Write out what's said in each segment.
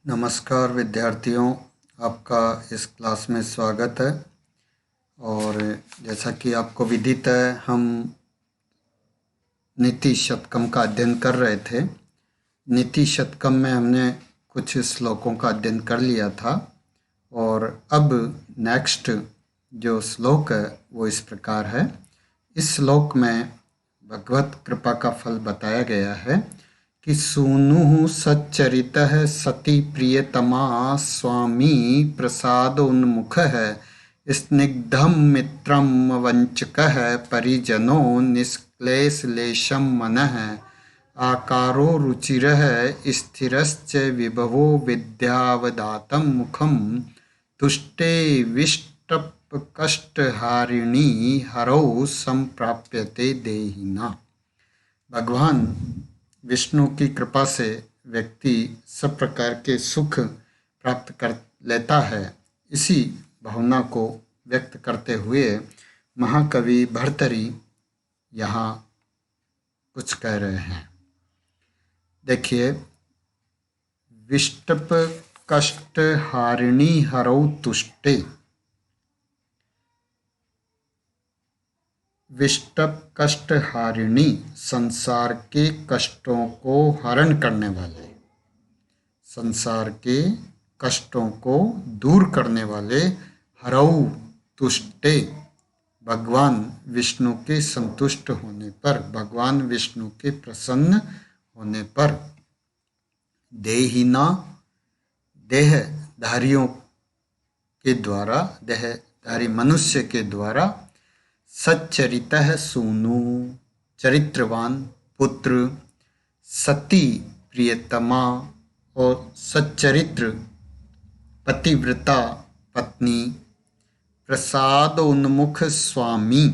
नमस्कार विद्यार्थियों, आपका इस क्लास में स्वागत है। और जैसा कि आपको विदित है, हम नीति शतकम का अध्ययन कर रहे थे। नीति शतकम में हमने कुछ श्लोकों का अध्ययन कर लिया था और अब नेक्स्ट जो श्लोक है वो इस प्रकार है। इस श्लोक में भगवत कृपा का फल बताया गया है कि सूनुः सच्चरितः सति प्रियतमा स्वामी प्रसादोन्मुखः स्निग्धं मित्रं वंचकः परिजनो निष्क्लेशलेशं मनः आकारो रुचिरः स्थिरश्च विभवो विद्यावदातं मुखं तुष्टे विष्टपकष्टहारिणी हरौ संप्राप्यते देहिना। भगवान विष्णु की कृपा से व्यक्ति सब प्रकार के सुख प्राप्त कर लेता है। इसी भावना को व्यक्त करते हुए महाकवि भर्तरी यहाँ कुछ कह रहे हैं। देखिए, विष्टप कष्ट हारिणी हरौ तुष्टे। विष्टप कष्ट हारिणी, संसार के कष्टों को हरण करने वाले, संसार के कष्टों को दूर करने वाले हरौ तुष्टे, भगवान विष्णु के संतुष्ट होने पर, भगवान विष्णु के प्रसन्न होने पर, देहिना, देहधारियों के द्वारा, देहधारी मनुष्य के द्वारा, सच्चरितः सूनु, चरित्रवान पुत्र, सती प्रियतमा और सच्चरित्र पतिव्रता पत्नी, प्रसादोन्मुख स्वामी,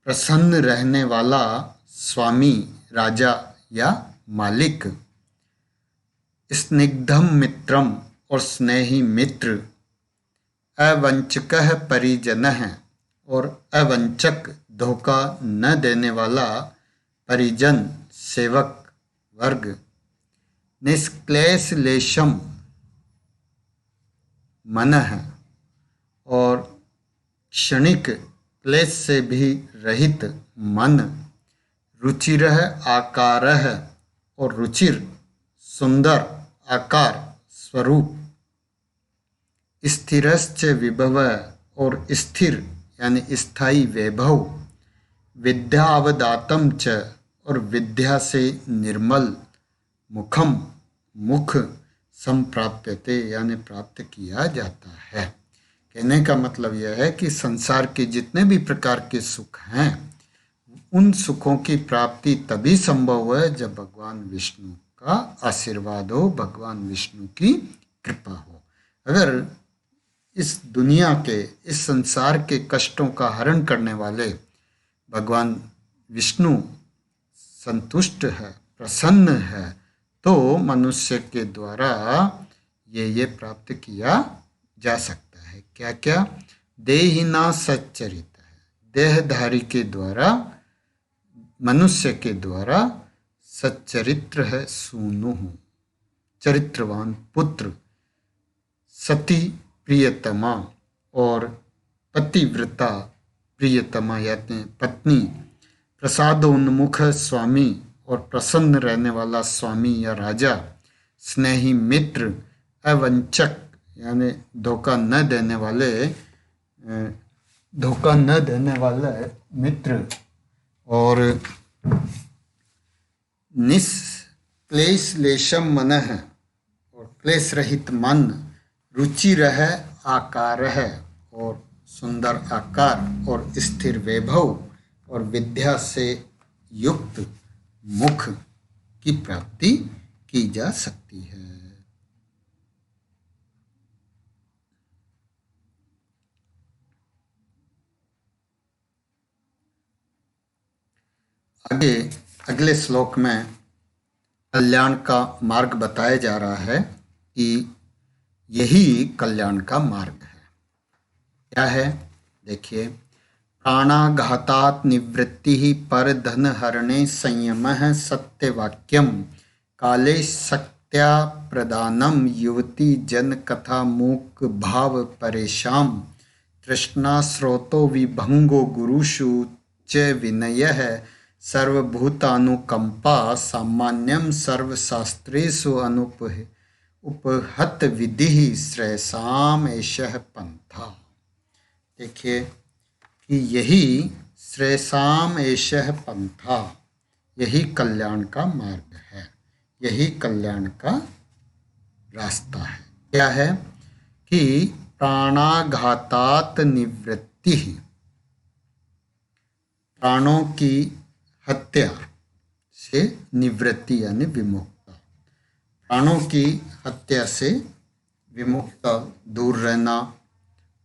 प्रसन्न रहने वाला स्वामी, राजा या मालिक, स्निग्धम मित्रम और स्नेही मित्र, अवंचकः परिजनः और अवंचक धोखा न देने वाला परिजन सेवक वर्ग, निष्क्लेशलेशम मनः और क्षणिक क्लेश से भी रहित मन, रुचिरः आकारः और रुचिर सुंदर आकार स्वरूप, स्थिरश्च विभव और स्थिर यानी स्थायी वैभव, विद्यावदातम च और विद्या से निर्मल, मुखम मुख, संप्राप्यते यानी प्राप्त किया जाता है। कहने का मतलब यह है कि संसार के जितने भी प्रकार के सुख हैं, उन सुखों की प्राप्ति तभी संभव है जब भगवान विष्णु का आशीर्वाद हो, भगवान विष्णु की कृपा हो। अगर इस दुनिया के, इस संसार के कष्टों का हरण करने वाले भगवान विष्णु संतुष्ट है, प्रसन्न है, तो मनुष्य के द्वारा ये प्राप्त किया जा सकता है। क्या क्या? देहिना सच्चरित है, देहधारी के द्वारा, मनुष्य के द्वारा सच्चरित्र है सूनु, चरित्रवान पुत्र, सती प्रियतमा और पतिव्रता प्रियतमा यानी पत्नी, प्रसादोन्मुख स्वामी और प्रसन्न रहने वाला स्वामी या राजा, स्नेही मित्र, अवंचक यानी धोखा न देने वाले मित्र और निष्क्लेशलेशम मनः और क्लेश रहित मन, रुचिरः आकारः और सुंदर आकार और स्थिर वैभव और विद्या से युक्त मुख की प्राप्ति की जा सकती है। आगे अगले श्लोक में कल्याण का मार्ग बताया जा रहा है कि यही कल्याण का मार्ग है। क्या है? देखिए, प्राणाघातात् निवृत्तिः परधनहरणे संयमः सत्यवाक्यं काले शक्तेर्निबोधनं सत्या प्रदानम युवती जन कथा मूक भाव परेशान तृष्णा स्रोतो विभंगो गुरुषु च विनयः सर्वभूतानुकंपा सामान्यम सर्वशास्त्रेषु उपहत विधि श्रेयसाम एषः पंथा। देखिए कि यही श्रेयसाम एषः पंथा, यही कल्याण का मार्ग है, यही कल्याण का रास्ता है। क्या है कि प्राणाघातात निवृत्ति, प्राणों की हत्या से निवृत्ति यानी विमुक्ता, प्राणों की हत्या से विमुक्ता, दूर रहना,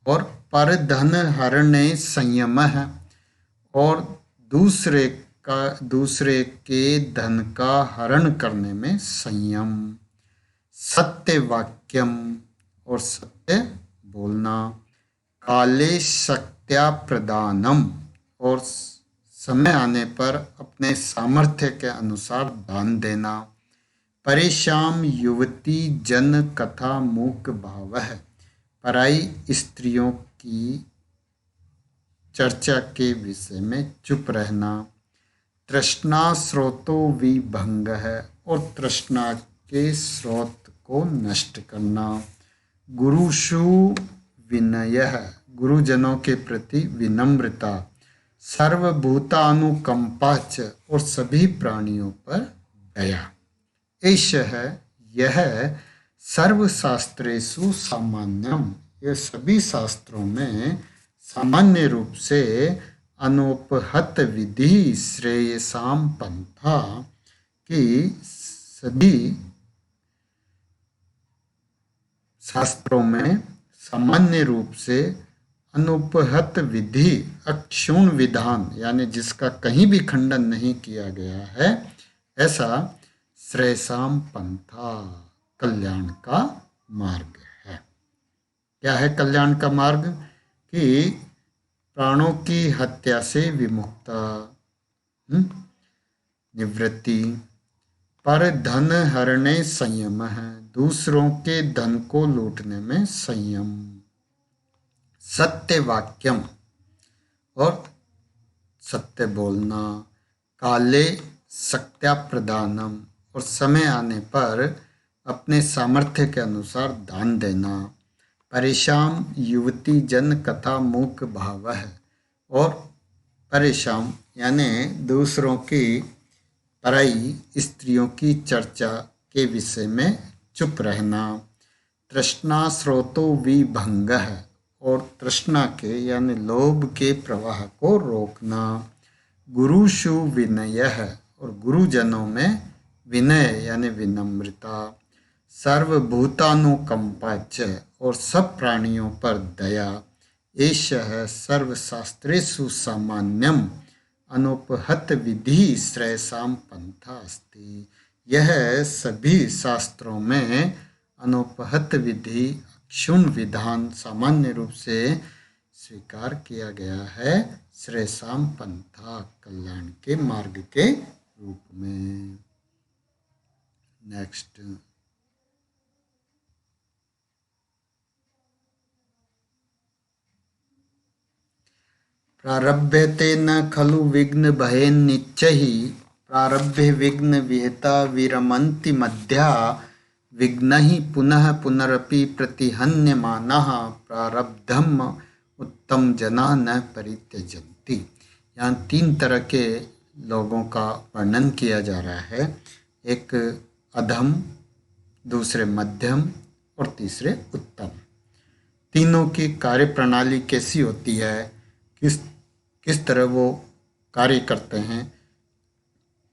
और पर धन हरणे संयम है, और दूसरे के धन का हरण करने में संयम, सत्य वाक्यम और सत्य बोलना, काले शक्त्या प्रदानम और समय आने पर अपने सामर्थ्य के अनुसार दान देना, परेशान युवती जन कथा मूक भाव है, पराई स्त्रियों की चर्चा के विषय में चुप रहना, तृष्णा स्रोतो विभंग है और तृष्णा के स्रोत को नष्ट करना, गुरुषु विनय है, गुरुजनों के प्रति विनम्रता, सर्वभूतानुकंपा च और सभी प्राणियों पर दया, एषः यह सर्वशास्त्रेषु सामान्यम, यह सभी शास्त्रों में सामान्य रूप से अनुपहत विधि श्रेयसाम पंथा, कि सभी शास्त्रों में सामान्य रूप से अनुपहत विधि, अक्षुण विधान यानी जिसका कहीं भी खंडन नहीं किया गया है, ऐसा श्रेयसाम पंथा कल्याण का मार्ग है। क्या है कल्याण का मार्ग? कि प्राणों की हत्या से विमुक्ता, निवृत्ति, पर धन हरणे संयम है, दूसरों के धन को लूटने में संयम, सत्य वाक्यम और सत्य बोलना, काले शक्त्या प्रदानम और समय आने पर अपने सामर्थ्य के अनुसार दान देना, परेशान युवती जन कथा मूक भाव है और परेशान यानी दूसरों की पराई स्त्रियों की चर्चा के विषय में चुप रहना, तृष्णा स्रोतो विभंग है और तृष्णा के यानी लोभ के प्रवाह को रोकना, गुरुषु विनय है और गुरुजनों में विनय यानी विनम्रता, सर्वभूतानुकंपा च और सब प्राणियों पर दया, एषः सर्वशास्त्रेषु सामान्यम अनुपहत विधि श्रेयसाम पंथा अस्ति, यह सभी शास्त्रों में अनुपहत विधि, क्षुण विधान सामान्य रूप से स्वीकार किया गया है श्रेयसाम पंथा कल्याण के मार्ग के रूप में। नेक्स्ट, प्रारभ्यते न खलु विघ्न भयेन्निच्चैः, प्रारभ्य विघ्न विहता विरमन्ति मध्या, विघ्नैः पुनः पुनरपि प्रतिहन्यमानः, प्रारब्धम उत्तम जना न परित्यजन्ति। यहाँ 3 तरह के लोगों का वर्णन किया जा रहा है, एक अधम, दूसरे मध्यम और तीसरे उत्तम। तीनों की कार्य प्रणाली कैसी होती है, किस तरह वो कार्य करते हैं,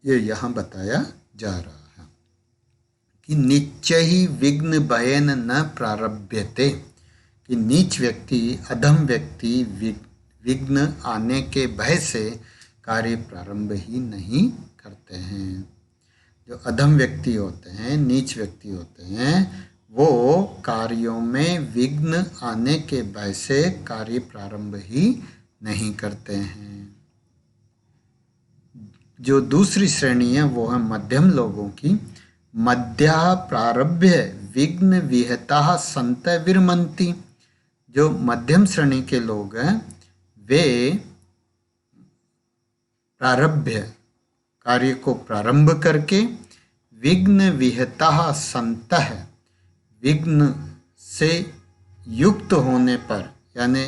ये यहाँ बताया जा रहा है कि निच्चैः विघ्न भयेन न प्रारभ्यते, कि नीच व्यक्ति, अधम व्यक्ति विघ्न आने के भय से कार्य प्रारंभ ही नहीं करते हैं। जो अधम व्यक्ति होते हैं, नीच व्यक्ति होते हैं, वो कार्यों में विघ्न आने के भय से कार्य प्रारंभ ही नहीं करते हैं। जो दूसरी श्रेणी है वो है मध्यम लोगों की। मध्या प्रारभ्य विघ्न विहता संत विरमंती। जो मध्यम श्रेणी के लोग हैं वे प्रारभ्य कार्य को प्रारंभ करके विघ्न विहता संतः विघ्न से युक्त होने पर, यानी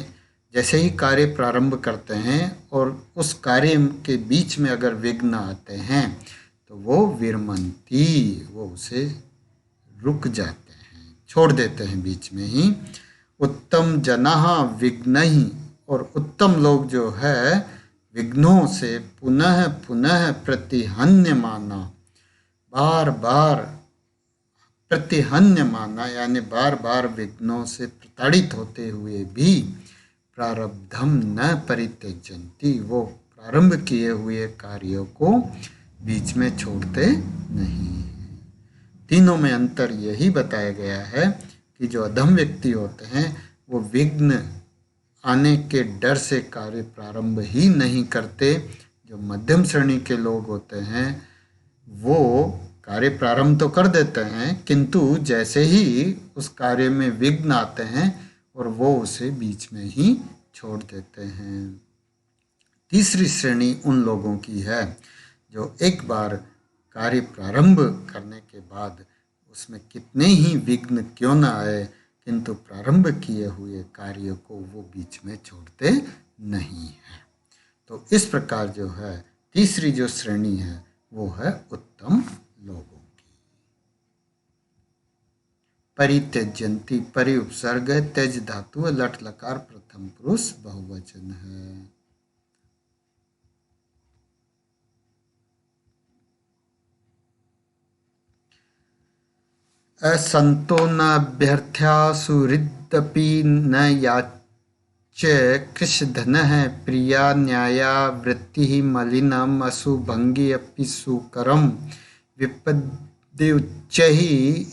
जैसे ही कार्य प्रारंभ करते हैं और उस कार्य के बीच में अगर विघ्न आते हैं तो वो विरमंती, वो उसे रुक जाते हैं, छोड़ देते हैं बीच में ही। उत्तम जनाः विघ्नैः, और उत्तम लोग जो है विघ्नों से पुनः पुनः प्रतिहन्यमाना, बार बार प्रतिहन्यमाना यानी बार बार विघ्नों से प्रताड़ित होते हुए भी प्रारब्धम न परित्यजन्ति, वो प्रारंभ किए हुए कार्यों को बीच में छोड़ते नहीं हैं। तीनों में अंतर यही बताया गया है कि जो अधम व्यक्ति होते हैं वो विघ्न आने के डर से कार्य प्रारंभ ही नहीं करते। जो मध्यम श्रेणी के लोग होते हैं वो कार्य प्रारंभ तो कर देते हैं, किंतु जैसे ही उस कार्य में विघ्न आते हैं और वो उसे बीच में ही छोड़ देते हैं। तीसरी श्रेणी उन लोगों की है जो एक बार कार्य प्रारंभ करने के बाद उसमें कितने ही विघ्न क्यों न आए, किंतु प्रारंभ किए हुए कार्य को वो बीच में छोड़ते नहीं है। तो इस प्रकार जो है तीसरी जो श्रेणी है वो है उत्तम लोगों की। परित्यजन्ति, परि उपसर्ग, त्यज धातु, लट लकार प्रथम पुरुष बहुवचन है। असंतो न अभ्यर्थ्या सुहृदपि न याच्य कृशधनः प्रिया न्याया वृत्तिः मलिनम् असुभंगी अपि सुकरम् विपद्युच्चैः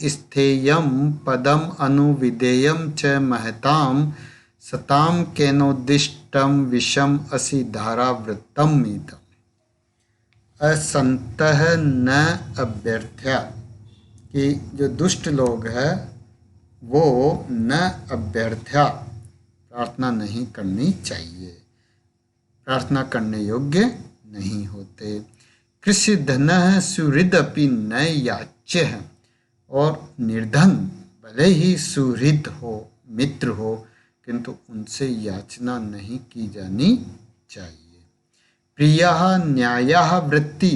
स्थेयं पदम् अनुविधेयं च महतां सतां केनोद्दिष्टं विषम असि धारावृत्तम् इदम्। असंतः न अभ्यर्थ्या, कि जो दुष्ट लोग हैं वो न अभ्यर्थ्या, प्रार्थना नहीं करनी चाहिए, प्रार्थना करने योग्य नहीं होते। कृषिधनः सुहृदपि न याच्य है, और निर्धन भले ही सुहृद हो, मित्र हो, किंतु उनसे याचना नहीं की जानी चाहिए। प्रियः न्यायः वृत्ति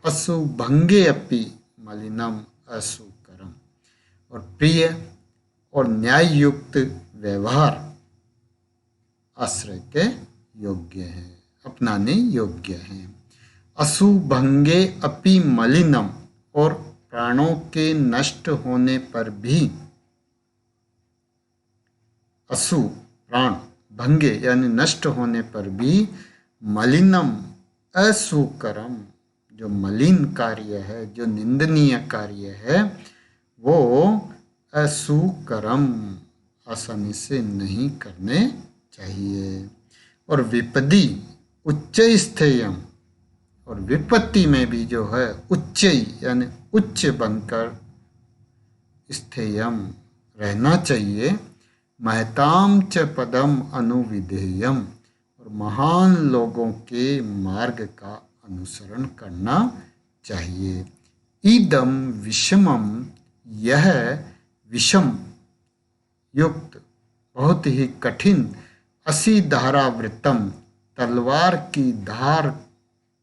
असुभंगे अपि मलिनम असुकरम, और प्रिय और न्याय युक्त व्यवहार आश्रय के योग्य है, अपनाने योग्य है। असुभंगे अपि मलिनम, और प्राणों के नष्ट होने पर भी, असु प्राण, भंगे यानी नष्ट होने पर भी, मलिनम असुकरम, जो मलिन कार्य है, जो निंदनीय कार्य है, वो असुकरम, आसानी से नहीं करने चाहिए। और विपदी उच्च स्थेयम, और विपत्ति में भी जो है उच्च यानी उच्च बनकर स्थेयम रहना चाहिए। महताम च पदम अनुविधेयम, और महान लोगों के मार्ग का अनुसरण करना चाहिए। इदम विषमम, यह विषम युक्त बहुत ही कठिन, असि धारावृतम, तलवार की धार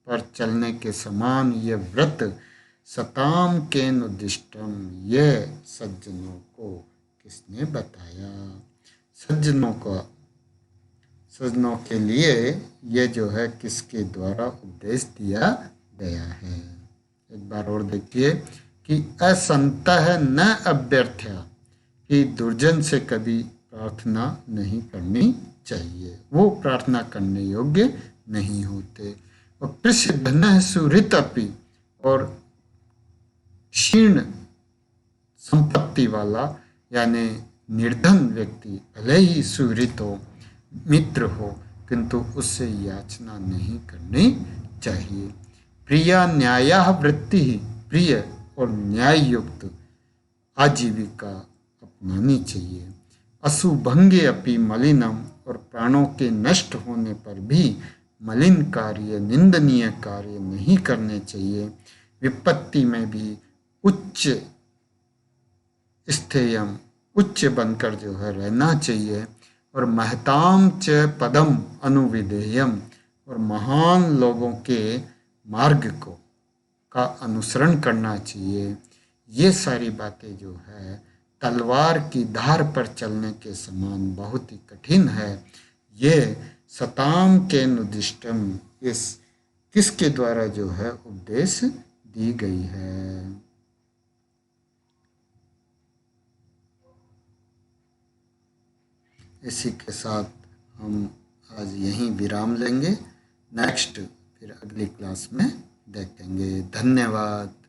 पर चलने के समान यह व्रत, सताम केन उद्दिष्टम, यह सज्जनों को किसने बताया, सज्जनों के लिए ये जो है किसके द्वारा उपदेश दिया गया है। एक बार और देखिए कि असंतः न अभ्यर्थ्या, कि दुर्जन से कभी प्रार्थना नहीं करनी चाहिए, वो प्रार्थना करने योग्य नहीं होते। और कृषिधनः सुहृदपि, और क्षीण संपत्ति वाला यानी निर्धन व्यक्ति भले ही सुहृद हो, मित्र हो, किंतु उससे याचना नहीं करनी चाहिए। प्रिया न्यायः वृत्ति, प्रिय और न्याय युक्त आजीविका अपनानी चाहिए। अशुभंगे अपि मलिनम, और प्राणों के नष्ट होने पर भी मलिन कार्य, निंदनीय कार्य नहीं करने चाहिए। विपत्ति में भी उच्च स्थेयम, उच्च बनकर जो है रहना चाहिए। और महताम च पदम अनुविधेयम, और महान लोगों के मार्ग का अनुसरण करना चाहिए। ये सारी बातें जो है तलवार की धार पर चलने के समान बहुत ही कठिन है। ये सताम के नुदिष्टम, इस किसके द्वारा जो है उपदेश दी गई है। इसी के साथ हम आज यहीं विराम लेंगे। नेक्स्ट फिर अगली क्लास में देखेंगे। धन्यवाद।